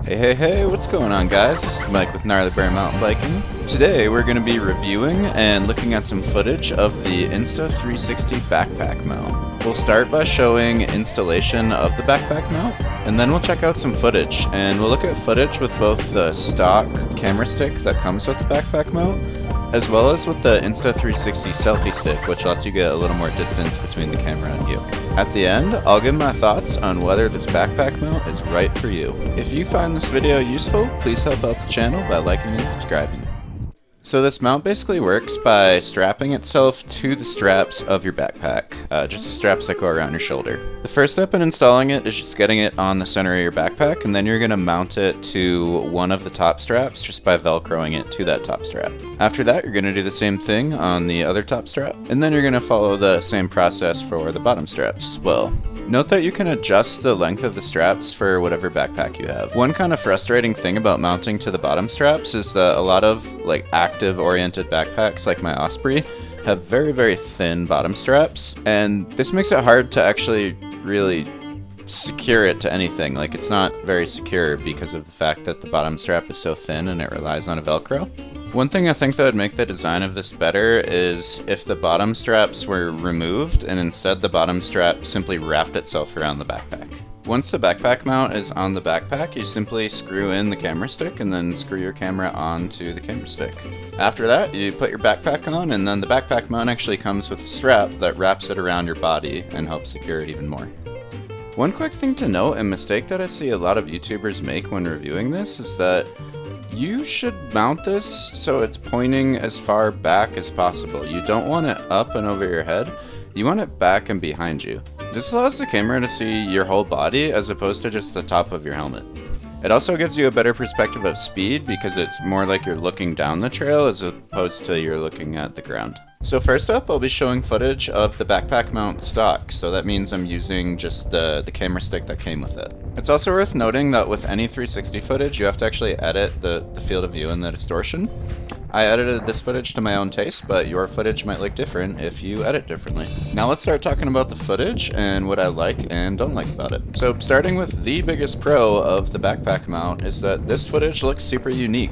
Hey, what's going on, guys? This is Mike with Gnarly Bear Mountain Biking. Today we're going to be reviewing and looking at some footage of the Insta360 Backpack Mount. We'll start by showing installation of the backpack mount, and then we'll check out some footage, and we'll look at footage with both the stock camera stick that comes with the backpack mount, as well as with the Insta360 selfie stick, which lets you get a little more distance between the camera and you. At the end, I'll give my thoughts on whether this backpack mount is right for you. If you find this video useful, please help out the channel by liking and subscribing. So this mount basically works by strapping itself to the straps of your backpack, just the straps that go around your shoulder. The first step in installing it is just getting it on the center of your backpack, and then you're going to mount it to one of the top straps just by velcroing it to that top strap. After that, you're going to do the same thing on the other top strap, and then you're going to follow the same process for the bottom straps as well. Note that you can adjust the length of the straps for whatever backpack you have. One kind of frustrating thing about mounting to the bottom straps is that a lot of active oriented backpacks like my Osprey have very thin bottom straps, and this makes it hard to actually really secure it to anything. It's not very secure because of the fact that the bottom strap is so thin and it relies on a Velcro. One thing I think that would make the design of this better is if the bottom straps were removed and instead the bottom strap simply wrapped itself around the backpack. Once the backpack mount is on the backpack, you simply screw in the camera stick and then screw your camera onto the camera stick. After that, you put your backpack on, and then the backpack mount actually comes with a strap that wraps it around your body and helps secure it even more. One quick thing to note, and mistake that I see a lot of YouTubers make when reviewing this, is that you should mount this so it's pointing as far back as possible. You don't want it up and over your head. You want it back and behind you. This allows the camera to see your whole body as opposed to just the top of your helmet. It also gives you a better perspective of speed because it's more like you're looking down the trail as opposed to you're looking at the ground. So first up, I'll be showing footage of the backpack mount stock, so that means I'm using just the camera stick that came with it. It's also worth noting that with any 360 footage, you have to actually edit the field of view and the distortion. I edited this footage to my own taste, but your footage might look different if you edit differently. Now let's start talking about the footage and what I like and don't like about it. So starting with the biggest pro of the backpack mount is that this footage looks super unique.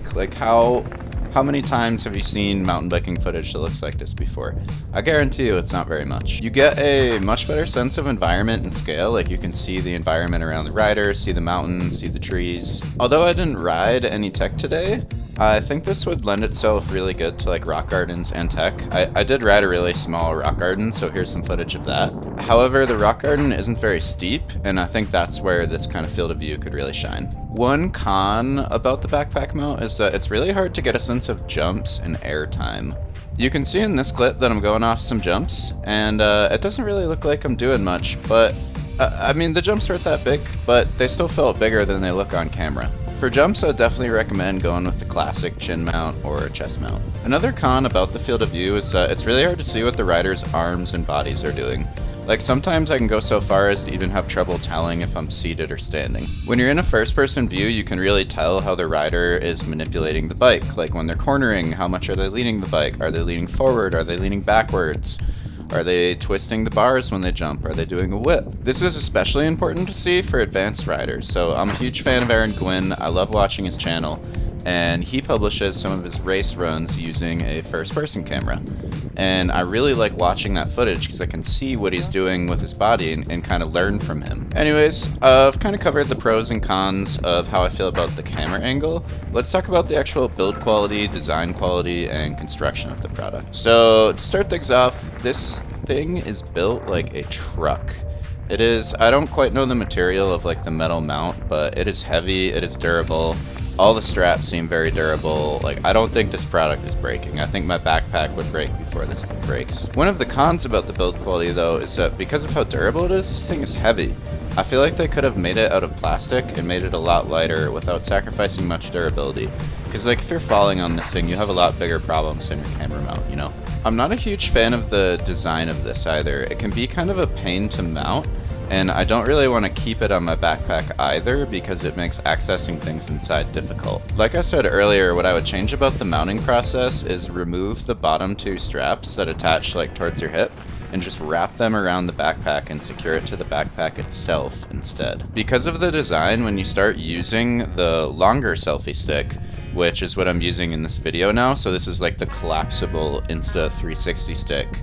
How many times have you seen mountain biking footage that looks like this before? I guarantee you it's not very much. You get a much better sense of environment and scale, you can see the environment around the rider, see the mountains, see the trees. Although I didn't ride any tech today, I think this would lend itself really good to rock gardens and tech. I did ride a really small rock garden, so here's some footage of that. However, the rock garden isn't very steep, and I think that's where this kind of field of view could really shine. One con about the backpack mount is that it's really hard to get a sense of jumps and air time. You can see in this clip that I'm going off some jumps, and it doesn't really look like I'm doing much, but I mean the jumps aren't that big, but they still felt bigger than they look on camera. For jumps, I'd definitely recommend going with the classic chin mount or chest mount. Another con about the field of view is that it's really hard to see what the rider's arms and bodies are doing. Sometimes I can go so far as to even have trouble telling if I'm seated or standing. When you're in a first-person view, you can really tell how the rider is manipulating the bike. When they're cornering, how much are they leaning the bike? Are they leaning forward? Are they leaning backwards? Are they twisting the bars when they jump? Are they doing a whip? This is especially important to see for advanced riders. So I'm a huge fan of Aaron Gwynn. I love watching his channel, and he publishes some of his race runs using a first-person camera. And I really like watching that footage because I can see what he's doing with his body and kind of learn from him. Anyways, I've kind of covered the pros and cons of how I feel about the camera angle. Let's talk about the actual build quality, design quality, and construction of the product. So to start things off, this thing is built like a truck. It is, I don't quite know the material of the metal mount, but it is heavy, it is durable. All the straps seem very durable. I don't think this product is breaking. I think my backpack would break before this thing breaks. One of the cons about the build quality though is that because of how durable it is, this thing is heavy. I feel like they could have made it out of plastic and made it a lot lighter without sacrificing much durability. Because if you're falling on this thing, you have a lot bigger problems than your camera mount, you know? I'm not a huge fan of the design of this either. It can be kind of a pain to mount, and I don't really want to keep it on my backpack either because it makes accessing things inside difficult. Like I said earlier, what I would change about the mounting process is remove the bottom two straps that attach towards your hip and just wrap them around the backpack and secure it to the backpack itself instead. Because of the design, when you start using the longer selfie stick, which is what I'm using in this video now, so this is like the collapsible Insta360 stick,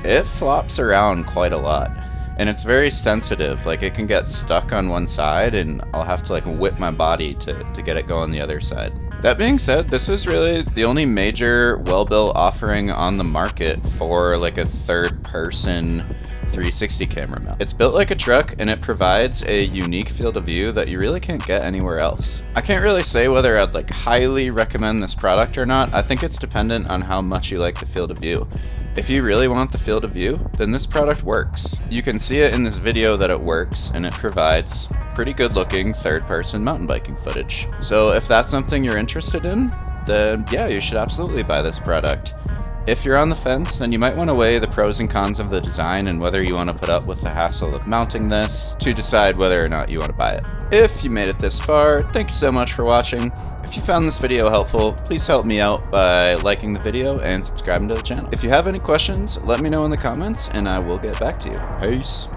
it flops around quite a lot. And it's very sensitive, like it can get stuck on one side and I'll have to like whip my body to get it going the other side. That being said, this is really the only major well-built offering on the market for like a third-person 360 camera mount. It's built like a truck and it provides a unique field of view that you really can't get anywhere else. I can't really say whether I'd like highly recommend this product or not. I think it's dependent on how much you like the field of view. If you really want the field of view, then this product works. You can see it in this video that it works, and it provides pretty good looking third-person mountain biking footage. So if that's something you're interested in, then yeah, you should absolutely buy this product. If you're on the fence, then you might want to weigh the pros and cons of the design and whether you want to put up with the hassle of mounting this to decide whether or not you want to buy it. If you made it this far, thank you so much for watching. If you found this video helpful, please help me out by liking the video and subscribing to the channel. If you have any questions, let me know in the comments and I will get back to you. Peace.